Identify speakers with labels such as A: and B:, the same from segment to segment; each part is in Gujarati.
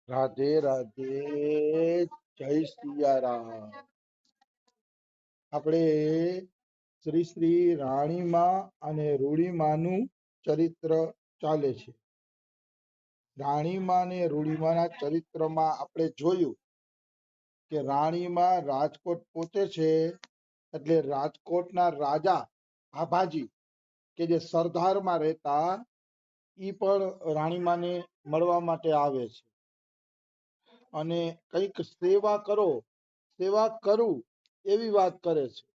A: રાધે રાધે, જય સિયારામ। આપણે શ્રી શ્રી રાણીમાં અને રૂડીમાનું ચરિત્ર ચાલે છે। રાણીમાં ને રૂડીમાના ચરિત્રમાં આપણે જોયું કે રાણીમાં રાજકોટ પહોંચે છે એટલે રાજકોટના રાજા ભાભાજી કે જે સરદારમાં રહેતા ઈ પણ રાણીમાને મળવા માટે આવે છે અને કંઈક સેવા કરું એવી વાત કરે છે।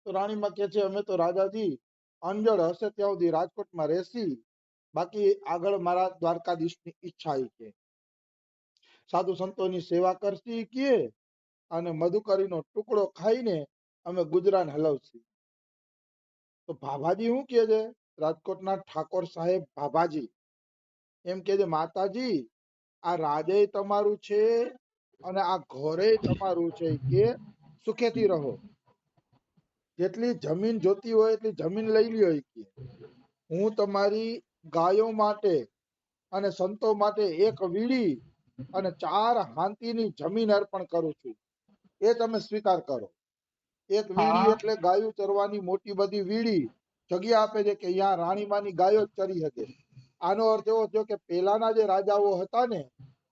A: તો રાણીમાં કે છે અમે તો રાજાજી અંજળ હશે ત્યાં સુધી રાજકોટમાં રહેશી, બાકી આગળ મારા દ્વારકાધીશની ઈચ્છા કે સાધુ સંતોની સેવા કરશી કે અને મધુકરીનો ટુકડો ખાઈને અમે ગુજરાન હલાવશી। તો ભાભાજી શું કે છે, રાજકોટના ઠાકોર સાહેબ ભાભાજી એમ કે છે માતાજી આ રાજે તમારું છે અને આ ઘોરે તમારું છે કે સુખેથી રહો, જેટલી જમીન જોતી હોય એટલી જમીન લઈ લ્યો કે હું તમારી ગાયો માટે અને સંતો માટે એક વીડી અને 4 હાંતીની જમીન અર્પણ કરું છું, એ તમે સ્વીકાર કરો। એક વીડી એટલે ગાયું ચરવાની મોટી બધી વીડી જગ્યા આપે છે કે અહીંયા રાણીમાની ગાયો ચરી શકે। આનો અર્થ એવો થયો કે પેલાના જે રાજાઓ હતા ને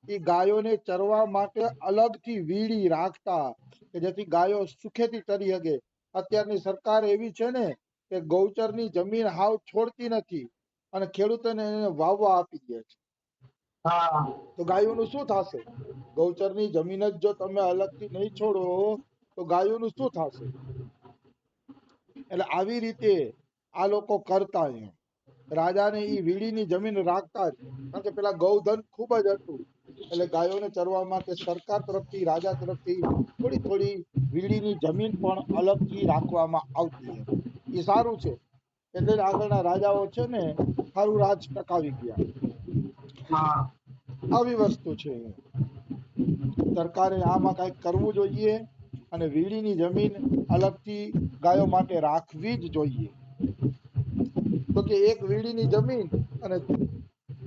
A: એ ગાયોને ચરવા માટે અલગથી વીડી રાખતા કે જેથી ગાયો સુખેથી ચરી શકે। અત્યારની સરકાર એવી છે ને કે ગૌચરની જમીન હાવ છોડતી નથી અને ખેડૂતોને એને વાવવા આપી દે છે। તો ગાયોનું શું થશે? ગૌચરની જમીન જ જો તમે અલગથી નહીં છોડો તો ગાયોનું શું થશે? એટલે આવી રીતે આ લોકો કરતા એમ રાજાને ઈ વીડીની જમીન રાખતા જ, કારણ કે પેલા ગૌધન ખૂબ જ હતું એટલે ગાયોને ચરવા માટે સરકાર તરફથી રાજા તરફથી થોડી થોડી વીડીની જમીન પણ અલગથી રાખવામાં આવતી એમ। એ સારું છે એટલે જ આગળના રાજાઓ છે ને સારું રાજ ટકાવી ગયા। આવી વસ્તુ છે, સરકારે આમાં કઈક કરવું જોઈએ અને વીડીની જમીન અલગથી ગાયો માટે રાખવી જ જોઈએ। તો કે એક વીડીની જમીન અને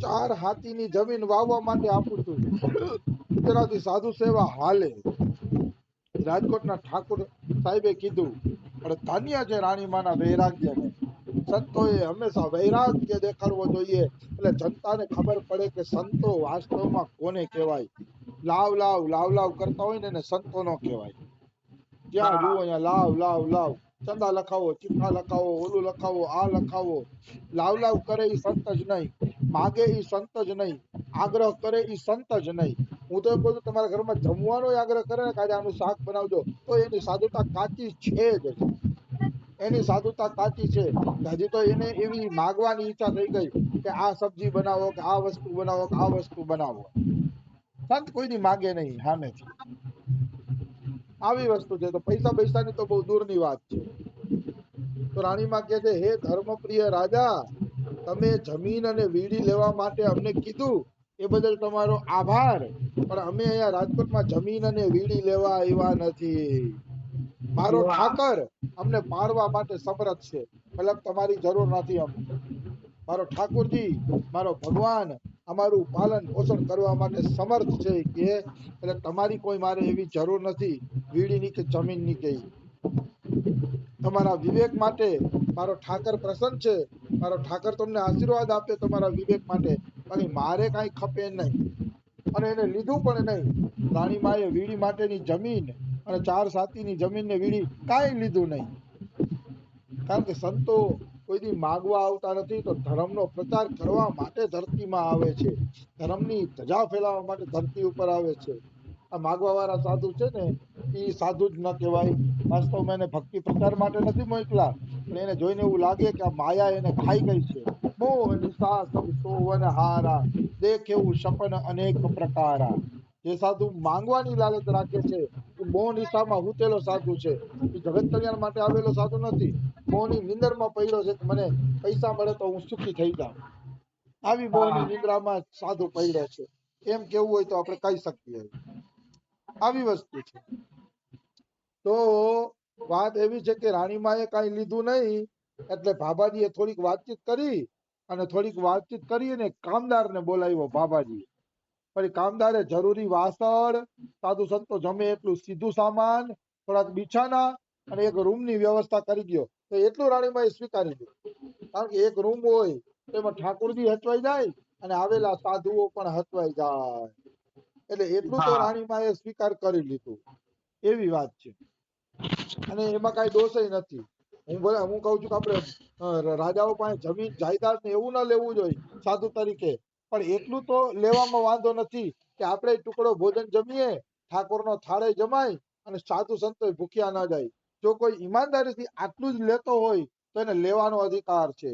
A: 4 હાથીની જમીન વાવવા માટે આપું છું, તેનાથી સાધુ સેવા હાલે। રાજકોટના ઠાકોર સાહેબે કીધું પણ ધન્ય છે રાણીમાના વૈરાગ્યને, સંતોએ હંમેશા વૈરાગ્ય દેખાડવો જોઈએ એટલે જનતાને ખબર પડે કે સંતો વાસ્તવમાં કોને કહેવાય। લાવ લાવ લાવ લાવ કરતા હોય ને એને સંતો નો કહેવાય। જ્યાં જુઓ અહીંયા લાવ લાવ લાવ, ચંદા લખાવો, ચિઠ્ઠા લખાવો, ઓલું લખાવો, આ લખાવો, લાવ લાવ કરે એ સંત જ નહીં, માગે એ સંત જ નહીં, આગ્રહ કરે એ સંત જ નહીં। હું તો એમ કહું છું તમારા ઘરમાં જમવાનો આગ્રહ કરે ને કે આજે આનું શાક બનાવજો, તો એની સાધુતા કાચી છે જ, એની સાધુતા કાચી છે। હજી તો એને એવી માગવાની ઈચ્છા થઈ ગઈ કે આ સબ્જી બનાવો કે આ વસ્તુ બનાવો કે આ વસ્તુ બનાવો, સંત કોઈની માગે નહીં સામેથી। આવી વસ્તુ છે, તો પૈસા પૈસાની તો બહુ દૂરની વાત છે। તો રાણીમાં કહે છે હે ધર્મપ્રિય રાજા, તમે જમીન અને વીડી લેવા માટે અમને કીધું એ બદલ તમારો આભાર, પણ અમે અહીંયા રાજકોટમાં જમીન અને વીડી લેવા આવ્યા નથી। મારો ઠાકર અમને પાળવા માટે સમર્થ છે, મતલબ તમારી જરૂર નથી અમને। મારો ઠાકોરજી, મારો ભગવાન અમારું પાલન પોષણ કરવા માટે સમર્થ છે કે એટલે તમારી કોઈ મારે એવી જરૂર નથી વીડીની કે જમીનની કે। તમારા વિવેક માટે મારો ઠાકર પ્રસન્ન છે, મારો ઠાકર તમને આશીર્વાદ આપે તમારા વિવેક માટે, બાકી મારે કાંઈ ખપે નહીં અને એને લીધું પણ નહીં। રાણીમાએ વીડી માટેની જમીન અને 4 સાતીની જમીન ને વીડી કાંઈ લીધું નહીં, કારણ કે સંતો કોઈ દી માગવા આવતા નથી, તો ધર્મનો પ્રચાર કરવા માટે ધરતીમાં આવે છે, ધર્મની ધજા ફેલાવવા માટે ધરતી ઉપર આવે છે। આ માગવા વાળા સાધુ છે ને એ સાધુ જ ન કહેવાય, વાસ્તવમાં એને ભક્તિ પ્રચાર માટે નથી મોકલા, પણ એને જોઈને એવું લાગે કે આ માયા એને ખાઈ ગઈ છે। મોહ નિશા સબ સોવન હારા, દેખેવું સપન અનેક પ્રકારા। જે સાધુ માંગવાની લાલચ રાખે છે એ મોહ નિશામાં હૂતેલો સાધુ છે, એ જગત કલ્યાણ માટે આવેલો સાધુ નથી। મોહની નિંદરમાં પડ્યો છે કે મને પૈસા મળે તો હું સુખી થઈ જાઉં, આવી મોહની નિંદ્રામાં સાધુ પડ્યો છે, એમ કેવું હોય તો આપણે કહી શકીએ। આવી વસ્તુ છે। તો વાત એવી છે કે રાણીમાએ કાંઈ લીધું નહીં એટલે ભાભાજીએ થોડીક વાતચીત કરી અને કામદારને બોલાવ્યો ભાભાજી પછી કામદારે જરૂરી વાસણ, સાધુ સંતો જમે એટલું સીધું સામાન, થોડાક બિછાના અને એક રૂમની વ્યવસ્થા કરી દો. તો એટલું રાણીમાએ સ્વીકારી લીધું. કારણ કે એક રૂમ હોય તો એમાં ઠાકોરજી હચવાઈ જાય અને આવેલા સાધુઓ પણ હચવાઈ જાય. એટલે એટલું તો રાણીમાએ સ્વીકાર કરી લીધું. એવી વાત છે. અને એમાં કઈ દોષ નથી. હું કઉ છું કે આપણે રાજાઓ પાસે જમીન જાયદાદ ને એવું ના લેવું જોઈએ સાધુ તરીકે, પણ એટલું તો લેવામાં વાંધો નથી કે આપણે ટુકડો ભોજન જમીએ, ઠાકોરનો થાળે જમાય અને સાધુ સંતો ભૂખ્યા ના જાય. જો કોઈ ઈમાનદારીથી આટલું જ લેતો હોય તો એને લેવાનો અધિકાર છે.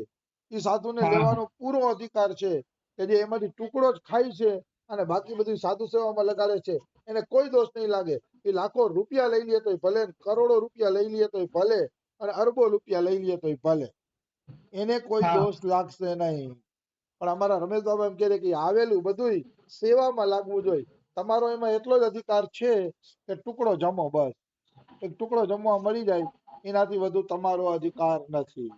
A: એ સાધુને લેવાનો પૂરો અધિકાર છે કે જે એમાંથી ટુકડો જ ખાય છે અને બાકી બધું સાધુ સેવામાં લગાડે છે. એને કોઈ દોષ નહીં લાગે. એ લાખો રૂપિયા લઈ લે તો ભલે, કરોડો રૂપિયા લઈ લે તો ભલે, અને અરબો રૂપિયા લઈ લે તો ભલે, એને કોઈ દોષ લાગશે નહીં. પણ અમારા રમેશ બાબા એમ કહે કે આવેલું બધું સેવામાં લાગવું જોઈએ. તમારો એમાં એટલો જ અધિકાર છે કે ટુકડો જમો, બસ એક ટુકડો જમવા મળી જાય, એનાથી વધુ તમારો અધિકાર નથી.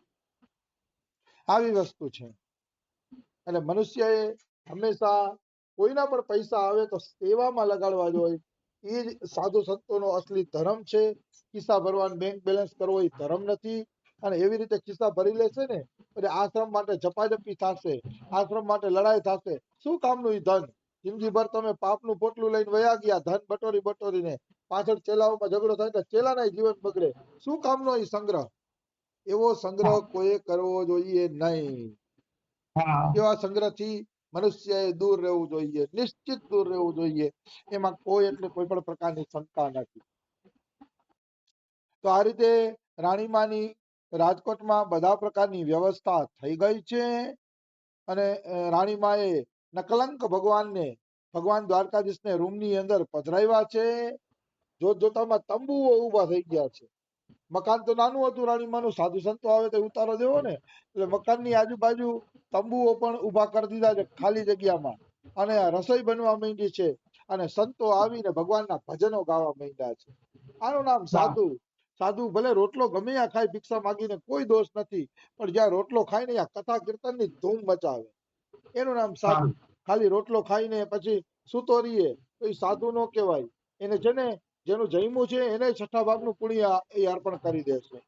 A: આવી વસ્તુ છે. એટલે મનુષ્યએ હંમેશા કોઈના પણ પૈસા આવે તો સેવામાં લગાડવા જોઈએ. એ જ સાધુ સંતોનો અસલી ધર્મ છે. ખિસ્સા ભરવાનું, બેંક બેલેન્સ કરવો એ ધર્મ નથી. અને એવી રીતે ખિસ્સા ભરી લેશે ને એટલે આશ્રમ માટે ઝપાઝપી થશે, આશ્રમ માટે લડાઈ થશે. શું કામનું એ ધન? જિંદગીભર તમે પાપનું પોટલું લઈને વયા ગયા, ધન બટોરીને પાછળ ચેલાઓમાં ઝઘડો થાય તો ચેલાના જીવન બગડે. શું કામનો એ સંગ્રહ? એવો સંગ્રહ કોઈ કરવો જોઈએ નહીં. એવા સંગ્રહથી મનુષ્યએ દૂર રહેવું જોઈએ, નિશ્ચિત દૂર રહેવું જોઈએ. એમાં કોઈ એટલે કોઈ પણ પ્રકારની શંકા નથી. તો આ રીતે રાણીમાની રાજકોટમાં બધા પ્રકારની વ્યવસ્થા થઈ ગઈ છે. અને રાણીમાએ નકલંક ભગવાન દ્વારકાધીશને રૂમની અંદર પધરાવ્યા છે. જોત જોતામાં તંબુઓ ઉભા થઈ ગયા છે. મકાન તો નાનું હતું રાણીમાનું, સાધુ સંતો આવે તો ઉતારો દેવો ને, એટલે મકાનની આજુબાજુ તંબુઓ પણ ઉભા કરી દીધા છે ખાલી જગ્યામાં. અને રસોઈ બનવા માંડી છે અને સંતો આવીને ભગવાનના ભજનો ગાવા માંડ્યા છે. આનું નામ સાધુ. સાધુ ભલે રોટલો ગમે ત્યાં ખાય ભિક્ષા માગીને, કોઈ દોષ નથી, પણ જ્યાં રોટલો ખાય ને ત્યાં કથા કીર્તનની ધૂમ મચાવે, એનું નામ સાધુ. ખાલી રોટલો ખાઈને પછી સૂતો રહીએ તો એ સાધુ નો કહેવાય. એને છે ને જેનું જમ્યું છે એને છઠ્ઠા ભાગનું પુણ્ય એ અર્પણ કરી દેશે.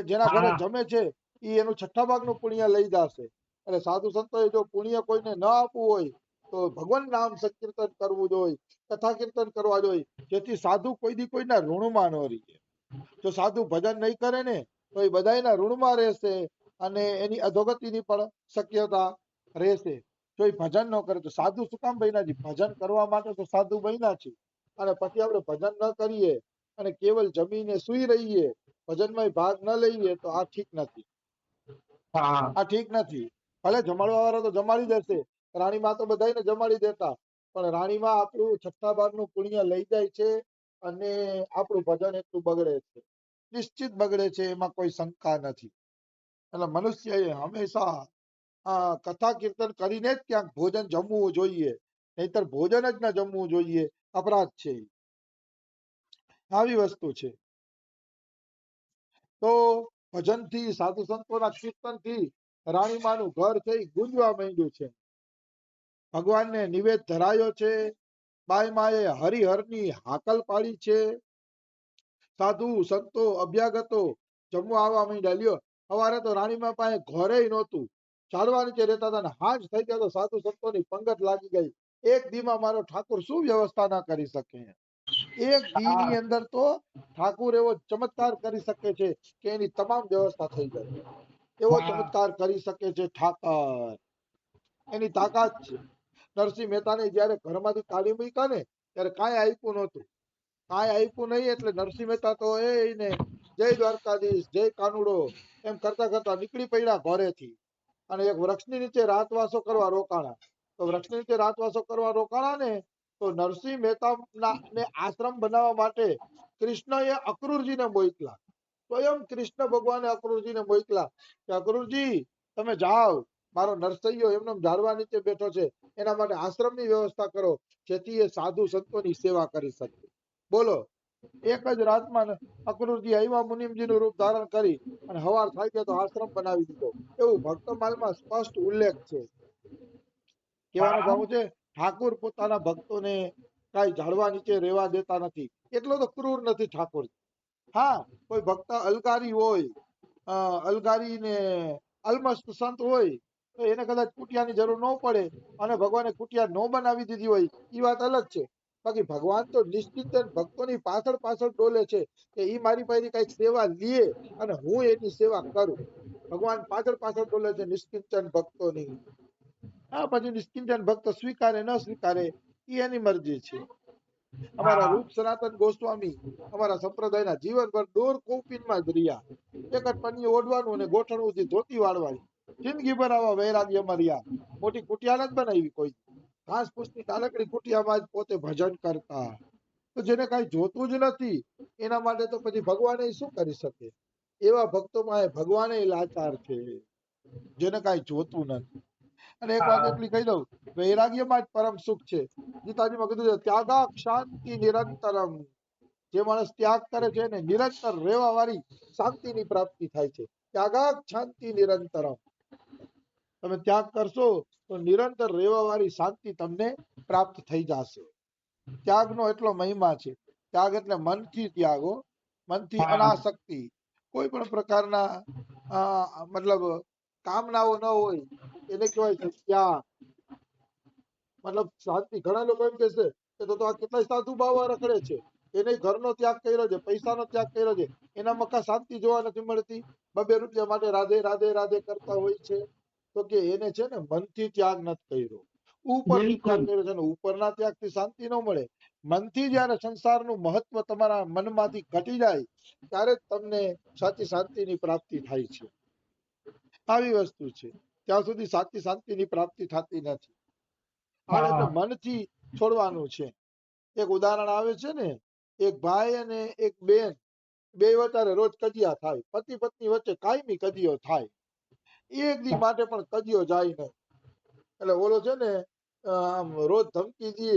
A: જેના ઘરે જમે છે એ એનું છઠ્ઠા ભાગનું પુણ્ય લઈ જશે. એટલે સાધુ સંતોએ જો પુણ્ય કોઈને ન આપવું હોય તો ભગવાન નામ સંકીર્તન કરવું જોઈએ, કથા કીર્તન કરવા જોઈએ, જેથી સાધુ કોઈ દી કોઈના ઋણમાં ન રહે. જો સાધુ ભજન નહીં કરે ને તો એ બધાના ઋણમાં રહેશે અને એની અધોગતિની પણ શક્યતા રહેશે. જો એ ભજન ન કરે તો સાધુ શું કામ બન્યા છે? ભજન કરવા માટે તો સાધુ બન્યા છે. અને પછી આપણે ભજન ન કરીએ અને કેવલ જમીને સુઈ રહીએ, ભજનમાં ભાગ ન લઈએ તો આ ઠીક નથી. આ ઠીક નથી. ભલે જમાડવા વાળા તો જમાડી દેશે, રાણીમાં તો બધાને જમાડી દેતા, પણ રાણીમાં આપણું છઠ્ઠા ભાગનું પુણ્ય લઈ જાય છે અને આપણું ભજન એટલું બગડે છે, નિશ્ચિત બગડે છે, એમાં કોઈ શંકા નથી. એટલે મનુષ્યએ હંમેશા કથા કીર્તન કરીને જ ક્યાંક ભોજન જમવું જોઈએ, નહીતર ભોજન જ ન જમવું જોઈએ, અપરાધ છે. આવી વસ્તુ છે. તો ભજનથી, સાધુ સંતોના કીર્તનથી રાણીમાનું ઘર છે એ ગુંજવા માંડ્યું છે. ભગવાનને નિવેદ ધરાયો છે. બાઈ માએ હરિહરની હાકલ પાડી છે. સાધુ સંતો અભ્યાગતો જમવા આવવા માંડ્યા. લ્યો, સવારે તો રાણીમા પાસે ઘરે નહોતું, ઝાડવા નીચે રહેતા હતા, ને હાંજ થઈ ગયા તો સાધુ સંતોની પંગત લાગી ગઈ. એક દીમાં મારો ઠાકોર શું વ્યવસ્થા ના કરી શકે? એક દી ની અંદર તો ઠાકુર એવો ચમત્કાર કરી શકે છે કે એની તમામ વ્યવસ્થા થઈ જાય. એવો ચમત્કાર કરી શકે છે ઠાકર, એની તાકાત છે. નરસિંહ મહેતાને જયારે ઘરમાંથી કાઢી મૂક્યા ને ત્યારે કાંઈ આપ્યું નહોતું, કાંઈ આપ્યું નહીં. એટલે નરસિંહ મહેતા તો એને જય દ્વારકાધીશ, જય કાનુડો એમ કરતા કરતા નીકળી પડ્યા ઘરેથી અને એક વૃક્ષની નીચે રાતવાસો કરવા રોકાણા. તો વૃક્ષની નીચે રાતવાસો કરવા રોકાણા ને તો નરસિંહ મહેતા ને આશ્રમ બનાવવા માટે કૃષ્ણએ અક્રૂરજીને મોકલા. સ્વયં કૃષ્ણ ભગવાને અક્રૂરજીને મોકલા કે અક્રૂરજી તમે જાઓ, મારો નરસૈયો એમને ઝાડવા નીચે બેઠો છે, એના માટે આશ્રમની વ્યવસ્થા કરો જેથી એ સાધુ સંતોની સેવા કરી શકે. બોલો, એક જ રાતમાં અક્રૂરજી આવ્યા, મુનિમજીનું રૂપ ધારણ કરી અને હવાર થાય તો આશ્રમ બનાવી દીધો. એવું ભક્તમાલમાં સ્પષ્ટ ઉલ્લેખ છે. કહેવાનો ભાવ છે ઠાકોર પોતાના ભક્તોને કાંઈ ઝાડવા નીચે રહેવા દેતા નથી. એટલો તો ક્રૂર નથી ઠાકોર. હા, કોઈ ભક્ત અલકારી હોય, અલકારી ને અલમસ્ત સંત હોય તો એને કદાચ કુટિયાની જરૂર ન પડે અને ભગવાને કુટિયા ન બનાવી દીધી હોય, એ વાત અલગ છે. બાકી ભગવાન તો નિશ્ચિંતન ભક્તોની પાછળ પાછળ ડોલે છે કે ઈ મારી પાસે કઈક સેવા લે અને હું એની સેવા કરું. ભગવાન પાછળ પાછળ ડોલે છે નિશ્ચિંતન ભક્તોની. હા, પછી નિશ્ચિંતન ભક્ત સ્વીકારે ન સ્વીકારે એ એની મરજી છે. અમારા રૂપ સનાતન ગોસ્વામી અમારા સંપ્રદાયના જીવનભર દોર કૌપિનમાં જ રહ્યા. એક જ પન્ની ઓઢવાનું અને ગોઠણ સુધી ધોતી વાળવાની. જિંદગીભર આવા વૈરાગ્યમાં રહ્યા. મોટી કુટિયા નથી બનાવી કોઈ. ઘાસ ફૂસની નાનકડી કુટિયામાં જ પોતે ભજન કરતા. તો જેને કાંઈ જોતું જ નથી એના માટે તો પછી ભગવાન શું કરી શકે? એવા ભક્તોમાં ભગવાન લાચાર છે, જેને કાંઈ જોતું નથી. અને એક વાત એટલી કહી દઉં, વૈરાગ્યમાં જ પરમ સુખ છે. ગીતાજીમાં કીધું છે ત્યાગા શાંતિ નિરંતરમ. જે માણસ ત્યાગ કરે છે એને નિરંતર રહેવા વાળી શાંતિની પ્રાપ્તિ થાય છે. ત્યાગા શાંતિ નિરંતરમ. તમે ત્યાગ કરશો તો નિરંતર રહેવા વાળી શાંતિ તમને પ્રાપ્ત થઈ જશે. ત્યાગનો એટલો મહિમા છે. ત્યાગ એટલે મનથી ત્યાગો, મનથી અનાસક્તિ. કોઈ પણ પ્રકારના મતલબ કામનાઓ ન હોય એને કહેવાય છે ત્યાગ. મતલબ શાંતિ. ઘણા લોકો એમ કહેશે કે તો આ કેટલાય સાધુ બાવા રખડે છે, એને ઘરનો ત્યાગ કર્યો છે, પૈસાનો ત્યાગ કર્યો છે, એનામાં કા શાંતિ જોવા નથી મળતી? 2 રૂપિયા માટે રાધે રાધે રાધે કરતા હોય છે. તો કે એને છે ને મનથી ત્યાગ નથી કર્યો, ઉપરથી ત્યાગ કર્યો છે. ઉપરના ત્યાગથી શાંતિ ન મળે. મનથી જયારે સંસારનું મહત્વ તમારા મનમાંથી ઘટી જાય ત્યારે જ તમને સાચી શાંતિની પ્રાપ્તિ થાય છે. આવી વસ્તુ છે. ત્યાં સુધી સાચી શાંતિની પ્રાપ્તિ થતી નથી. હા, એટલે મનથી છોડવાનું છે. એક ઉદાહરણ આવે છે ને, એક ભાઈ અને એક બેન, બે વચ્ચે રોજ કજિયા થાય. પતિ પત્ની વચ્ચે કાયમી કજિયો થાય. એક દી માટે પણ કજિયો જાય નહીં. એટલે ઓલો છે ને આમ રોજ ધમકી દે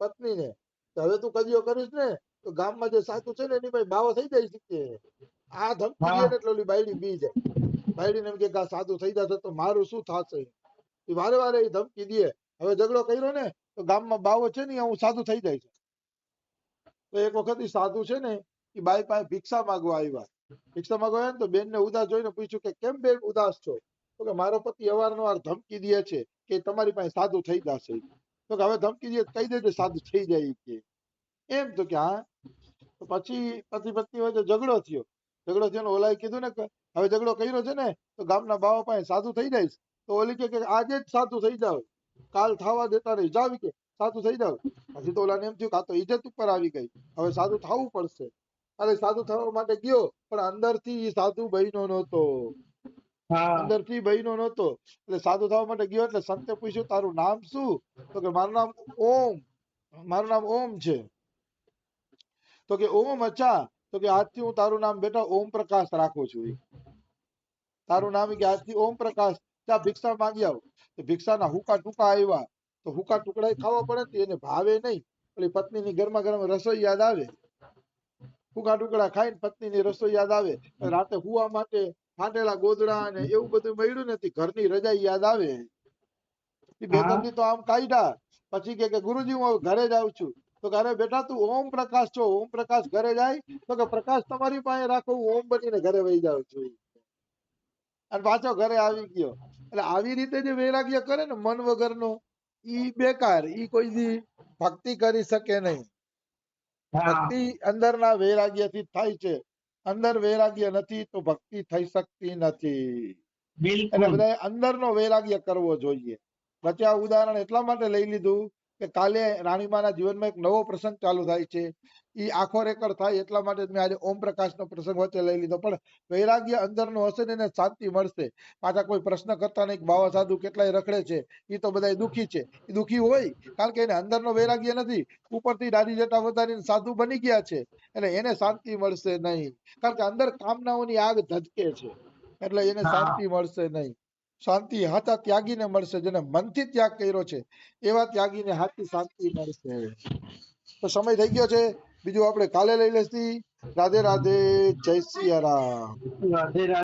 A: પત્નીને, હવે તું કજિયો કરીશ ને તો ગામમાં જે સાચું છે ને એની ભાઈ બાવો થઈ જાય છે. આ ધમકી દે ને એટલે ઓલી બાયડી બી જાય. બાયડીને એમ કે સાધુ થઈ જશે તો મારું શું થશે? એ વારે વારે એ ધમકી દે. હવે ઝઘડો કર્યો ને તો ગામમાં બાવો છે ને હું સાધુ થઈ જાય છે. તો એક વખત એ સાધુ છે ને એ બાઈ પાસે ભિક્ષા માંગવા આવ્યા. ભિક્ષા માંગવા આવ્યા ને તો બેન ને ઉદાસ જોઈને પૂછ્યું કે કેમ બેન ઉદાસ છો? તો કે મારો પતિ અવારનવાર ધમકી દે છે કે તમારી પાસે સાધુ થઈ જશે. તો કે હવે ધમકી દે કહી દેજે સાધુ થઈ જાય કે એમ. તો કે હા. તો પછી પતિ પત્ની વચ્ચે ઝઘડો થયો. ઝઘડો થયો ને ઓલાએ કીધું ને કે હવે ઝઘડો કર્યો છે ને તો ગામના બાવા પાસે સાધુ થઈ જાય. તો ઓલી કે આજે જ સાધુ થઈ જાવ, કાલ થવા દેતા નહીં, જાવ કે સાધુ થઈ જાવ. પછી તો ઓલાને એમ થયું કે આ તો ઇજ્જત ઉપર આવી ગઈ, હવે સાધુ થવું પડશે. અરે સાધુ થવા માટે ગયો પણ અંદરથી સાધુ બન્યો નહોતો. અંદરથી બન્યો નહોતો. એટલે સાધુ થવા માટે ગયો એટલે સંતે પૂછ્યું તારું નામ શું? તો કે મારું નામ ઓમ, મારું નામ ઓમ છે. તો કે ઓમ અચ્છા, તો કે આજથી હું તારું નામ બેટા ઓમ પ્રકાશ રાખું છું. તારું નામ કે આજથી ઓમ પ્રકાશ. ત્યાં ભિક્ષા માંગી આવ. ભિક્ષાના હુકા ટુકા આવ્યા. તો હુકા ટુકડા ખાવા પડે ને એને ભાવે નહીં. એટલે પત્નીની ગરમા ગરમ રસોઈ યાદ આવે. હુકા ટુકડા ખાઈને પત્નીની રસોઈ યાદ આવે. રાતે હુવા માટે ફાટેલા ગોદડા અને એવું બધું મળ્યું નથી. ઘરની રજાઈ યાદ આવે. બે ત્રણ દી તો આમ કાઢ્યા. પછી કે ગુરુજી હું ઘરે જાઉં છું. તો ઘરે બેઠા તું ઓમ પ્રકાશ છો, ઓમ પ્રકાશ ઘરે જાય. તો કે પ્રકાશ તમારી પાસે રાખો, હું ઓમ બનીને ઘરે વહી જાઉં છું. અને પાછો ઘરે આવી ગયો. એટલે આવી રીતે જે વૈરાગ્ય કરે ને મન વગરનો, ઈ બેકાર. ઈ કોઈ દી ભક્તિ કરી શકે નહીં. ભક્તિ અંદરના વૈરાગ્યથી થાય છે. અંદર વૈરાગ્ય નથી તો ભક્તિ થઈ શકતી નથી. એટલે બધા અંદરનો વૈરાગ્ય કરવો જોઈએ. વચ્ચે આ ઉદાહરણ એટલા માટે લઈ લીધું કે કાલે રાણીમાના જીવનમાં એક નવો પ્રસંગ ચાલુ થાય છે. એ આખો રેકર્ડ થાય એટલા માટે મેં આજે ઓમ પ્રકાશનો પ્રસંગ વચ્ચે લઈ લીધો. પણ વૈરાગ્ય અંદરનો હશે ને એને શાંતિ મળશે. પાછા કોઈ પ્રશ્ન કરતા નહીં બાવા સાધુ કેટલાય રખડે છે, એ તો બધા દુખી છે. એ દુખી હોય કારણ કે એને અંદરનો વૈરાગ્ય નથી. ઉપરથી દાઢી જટા વધારીને સાધુ બની ગયા છે એટલે એને શાંતિ મળશે નહીં. કારણ કે અંદર કામનાઓની આગ ધધકે છે એટલે એને શાંતિ મળશે નહીં. શાંતિ હાચા ત્યાગીને મળશે, જેને મનથી ત્યાગ કર્યો છે એવા ત્યાગીને હાચી શાંતિ મળશે. તો સમય થઈ ગયો છે. બીજું આપણે કાલે લઈ લેશી. રાધે રાધે, જય સિયા રામ.